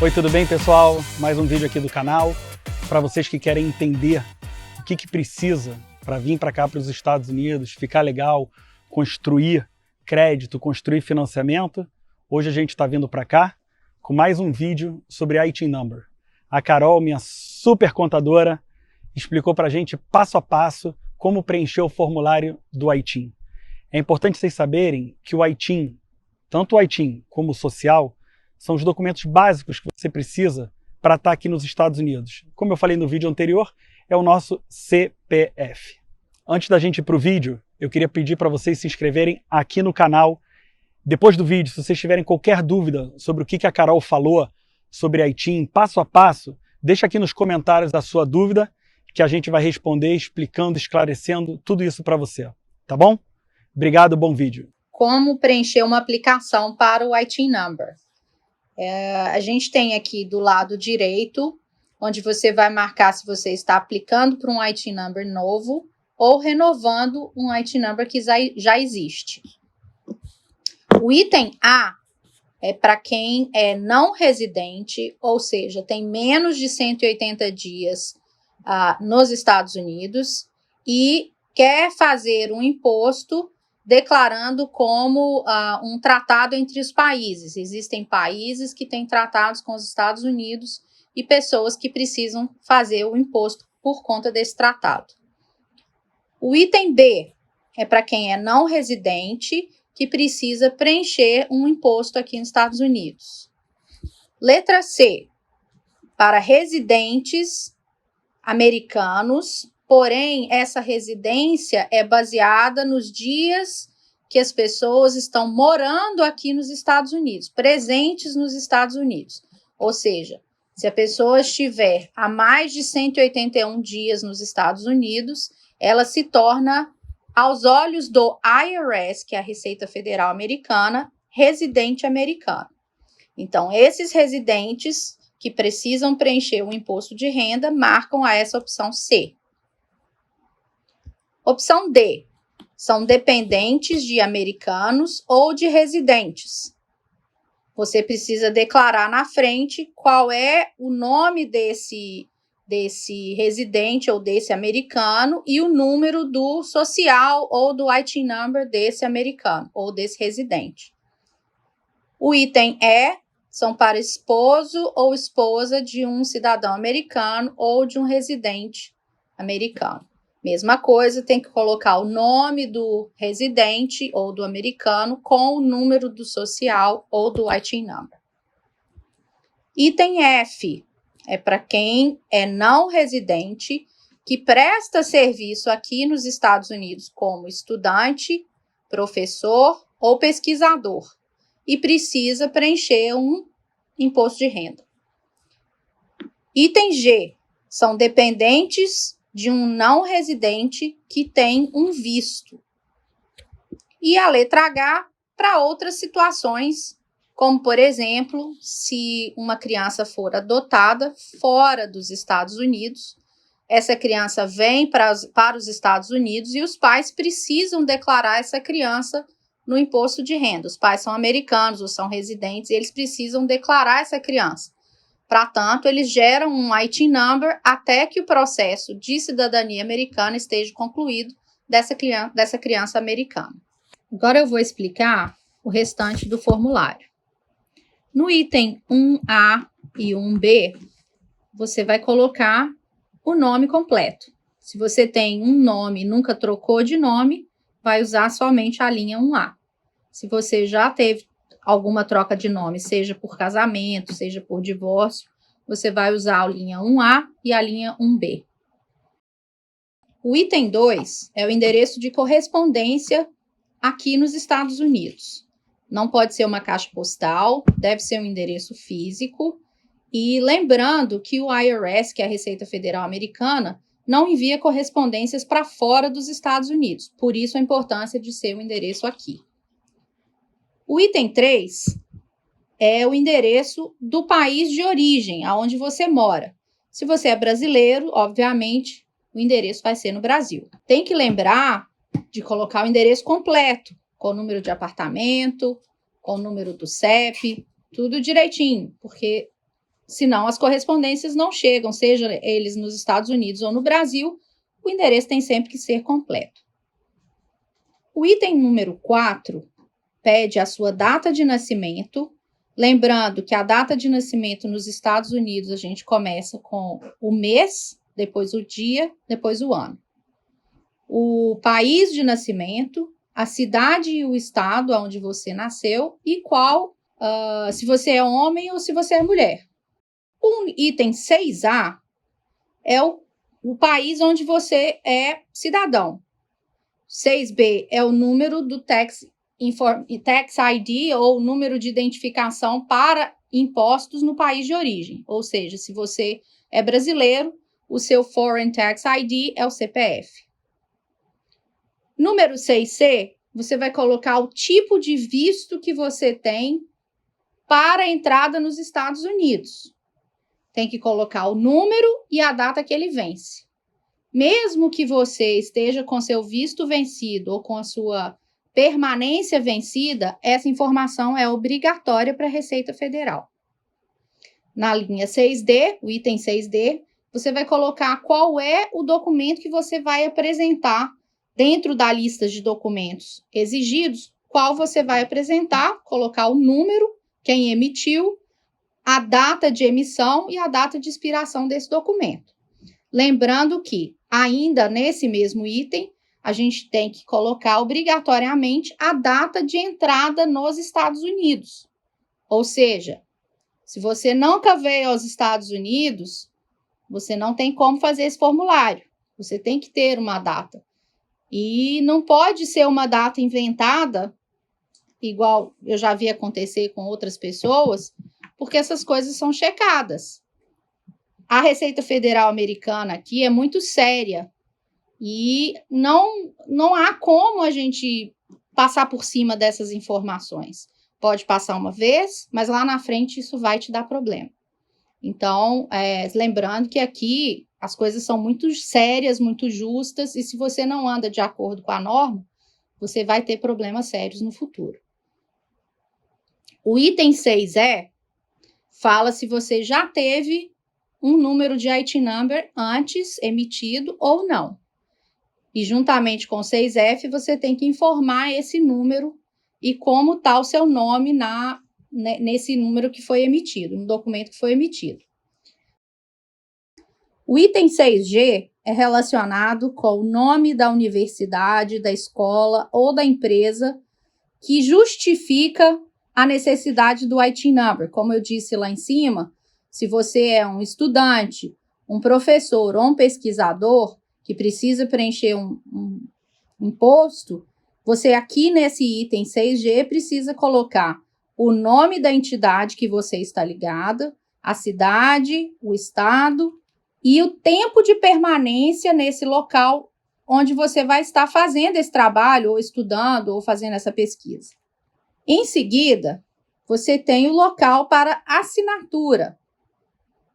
Oi, tudo bem, pessoal? Mais um vídeo aqui do canal. Para vocês que querem entender o que precisa para vir para cá, para os Estados Unidos, ficar legal, construir crédito, construir financiamento, hoje a gente está vindo para cá com mais um vídeo sobre ITIN Number. A Carol, minha super contadora, explicou para a gente passo a passo como preencher o formulário do ITIN. É importante vocês saberem que o ITIN, tanto o ITIN como o social, são os documentos básicos que você precisa para estar aqui nos Estados Unidos. Como eu falei no vídeo anterior, é o nosso CPF. Antes da gente ir para o vídeo, eu queria pedir para vocês se inscreverem aqui no canal. Depois do vídeo, se vocês tiverem qualquer dúvida sobre o que a Carol falou sobre ITIN, passo a passo, deixa aqui nos comentários a sua dúvida, que a gente vai responder, explicando, esclarecendo tudo isso para você. Tá bom? Obrigado, bom vídeo. Como preencher uma aplicação para o ITIN Number? A gente tem aqui do lado direito, onde você vai marcar se você está aplicando para um ITIN Number novo ou renovando um ITIN Number que já existe. O item A é para quem é não residente, ou seja, tem menos de 180 dias nos Estados Unidos e quer fazer um imposto declarando como um tratado entre os países. Existem países que têm tratados com os Estados Unidos e pessoas que precisam fazer o imposto por conta desse tratado. O item B é para quem é não residente que precisa preencher um imposto aqui nos Estados Unidos. Letra C, para residentes americanos, porém, essa residência é baseada nos dias que as pessoas estão morando aqui nos Estados Unidos, presentes nos Estados Unidos. Ou seja, se a pessoa estiver há mais de 181 dias nos Estados Unidos, ela se torna, aos olhos do IRS, que é a Receita Federal Americana, residente americano. Então, esses residentes que precisam preencher o imposto de renda marcam essa opção C. Opção D, são dependentes de americanos ou de residentes. Você precisa declarar na frente qual é o nome desse residente ou desse americano e o número do social ou do ITIN number desse americano ou desse residente. O item E são para esposo ou esposa de um cidadão americano ou de um residente americano. Mesma coisa, tem que colocar o nome do residente ou do americano com o número do social ou do ITIN number. Item F é para quem é não residente que presta serviço aqui nos Estados Unidos como estudante, professor ou pesquisador e precisa preencher um imposto de renda. Item G são dependentes de um não residente que tem um visto. E a letra H para outras situações, como, por exemplo, se uma criança for adotada fora dos Estados Unidos, essa criança vem para os Estados Unidos e os pais precisam declarar essa criança no imposto de renda. Os pais são americanos ou são residentes e eles precisam declarar essa criança. Para tanto, eles geram um ITIN number até que o processo de cidadania americana esteja concluído dessa criança americana. Agora eu vou explicar o restante do formulário. No item 1A e 1B, você vai colocar o nome completo. Se você tem um nome e nunca trocou de nome, vai usar somente a linha 1A. Se você já teve alguma troca de nome, seja por casamento, seja por divórcio, você vai usar a linha 1A e a linha 1B. O item 2 é o endereço de correspondência aqui nos Estados Unidos. Não pode ser uma caixa postal, deve ser um endereço físico. E lembrando que o IRS, que é a Receita Federal Americana, não envia correspondências para fora dos Estados Unidos. Por isso a importância de ser o endereço aqui. O item 3 é o endereço do país de origem, aonde você mora. Se você é brasileiro, obviamente, o endereço vai ser no Brasil. Tem que lembrar de colocar o endereço completo, com o número de apartamento, com o número do CEP, tudo direitinho, porque senão as correspondências não chegam, seja eles nos Estados Unidos ou no Brasil, o endereço tem sempre que ser completo. O item número 4 pede a sua data de nascimento, lembrando que a data de nascimento nos Estados Unidos a gente começa com o mês, depois o dia, depois o ano. O país de nascimento, a cidade e o estado onde você nasceu e se você é homem ou se você é mulher. O item 6A é o país onde você é cidadão. 6B é o número do Tax ID ou número de identificação para impostos no país de origem. Ou seja, se você é brasileiro, o seu Foreign Tax ID é o CPF. Número 6C, você vai colocar o tipo de visto que você tem para a entrada nos Estados Unidos. Tem que colocar o número e a data que ele vence. Mesmo que você esteja com seu visto vencido ou com a sua permanência vencida, essa informação é obrigatória para a Receita Federal. Na linha 6D, o item 6D, você vai colocar qual é o documento que você vai apresentar dentro da lista de documentos exigidos, qual você vai apresentar, colocar o número, quem emitiu, a data de emissão e a data de expiração desse documento. Lembrando que, ainda nesse mesmo item, a gente tem que colocar obrigatoriamente a data de entrada nos Estados Unidos. Ou seja, se você nunca veio aos Estados Unidos, você não tem como fazer esse formulário. Você tem que ter uma data. E não pode ser uma data inventada, igual eu já vi acontecer com outras pessoas, porque essas coisas são checadas. A Receita Federal americana aqui é muito séria e não há como a gente passar por cima dessas informações. Pode passar uma vez, mas lá na frente isso vai te dar problema. Então, lembrando que aqui as coisas são muito sérias, muito justas, e se você não anda de acordo com a norma, você vai ter problemas sérios no futuro. O item 6E fala se você já teve um número de IT number antes emitido ou não. E juntamente com o 6F, você tem que informar esse número e como está o seu nome nesse número que foi emitido, no documento que foi emitido. O item 6G é relacionado com o nome da universidade, da escola ou da empresa que justifica a necessidade do IT number. Como eu disse lá em cima, se você é um estudante, um professor ou um pesquisador que precisa preencher um imposto, você aqui nesse item 6G precisa colocar o nome da entidade que você está ligada, a cidade, o estado e o tempo de permanência nesse local onde você vai estar fazendo esse trabalho, ou estudando, ou fazendo essa pesquisa. Em seguida, você tem o local para assinatura.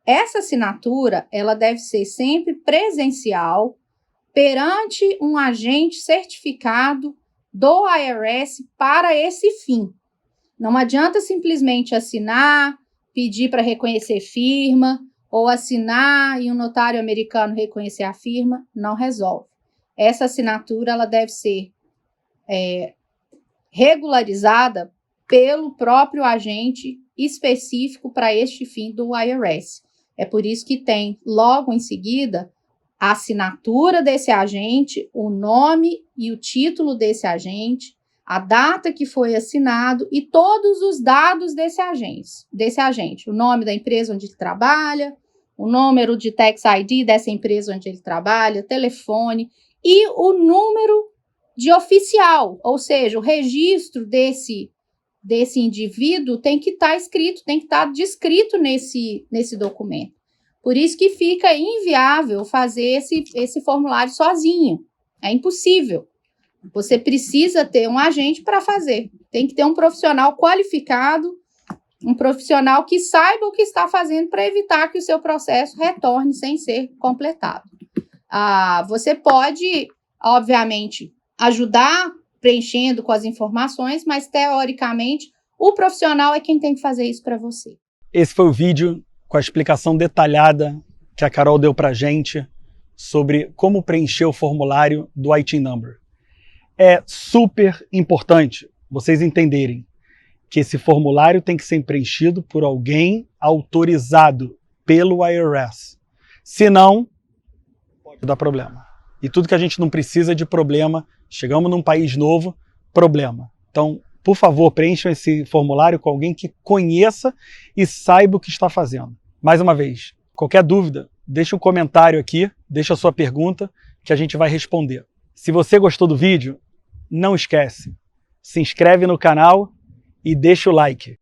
Essa assinatura, ela deve ser sempre presencial, perante um agente certificado do IRS para esse fim. Não adianta simplesmente assinar, pedir para reconhecer firma, ou assinar e um notário americano reconhecer a firma, não resolve. Essa assinatura ela deve ser regularizada pelo próprio agente específico para este fim do IRS. É por isso que tem, logo em seguida, a assinatura desse agente, o nome e o título desse agente, a data que foi assinado e todos os dados desse agente. O nome da empresa onde ele trabalha, o número de Tax ID dessa empresa onde ele trabalha, telefone e o número de oficial, ou seja, o registro desse indivíduo tem que estar escrito, tem que estar descrito nesse documento. Por isso que fica inviável fazer esse formulário sozinho. É impossível. Você precisa ter um agente para fazer. Tem que ter um profissional qualificado, um profissional que saiba o que está fazendo para evitar que o seu processo retorne sem ser completado. Você pode, obviamente, ajudar preenchendo com as informações, mas teoricamente o profissional é quem tem que fazer isso para você. Esse foi o vídeo com a explicação detalhada que a Carol deu pra gente sobre como preencher o formulário do IT Number. É super importante vocês entenderem que esse formulário tem que ser preenchido por alguém autorizado pelo IRS. Senão, pode dar problema. E tudo que a gente não precisa de problema, chegamos num país novo, problema. Então, por favor, preencham esse formulário com alguém que conheça e saiba o que está fazendo. Mais uma vez, qualquer dúvida, deixa um comentário aqui, deixa a sua pergunta que a gente vai responder. Se você gostou do vídeo, não esquece, se inscreve no canal e deixa o like.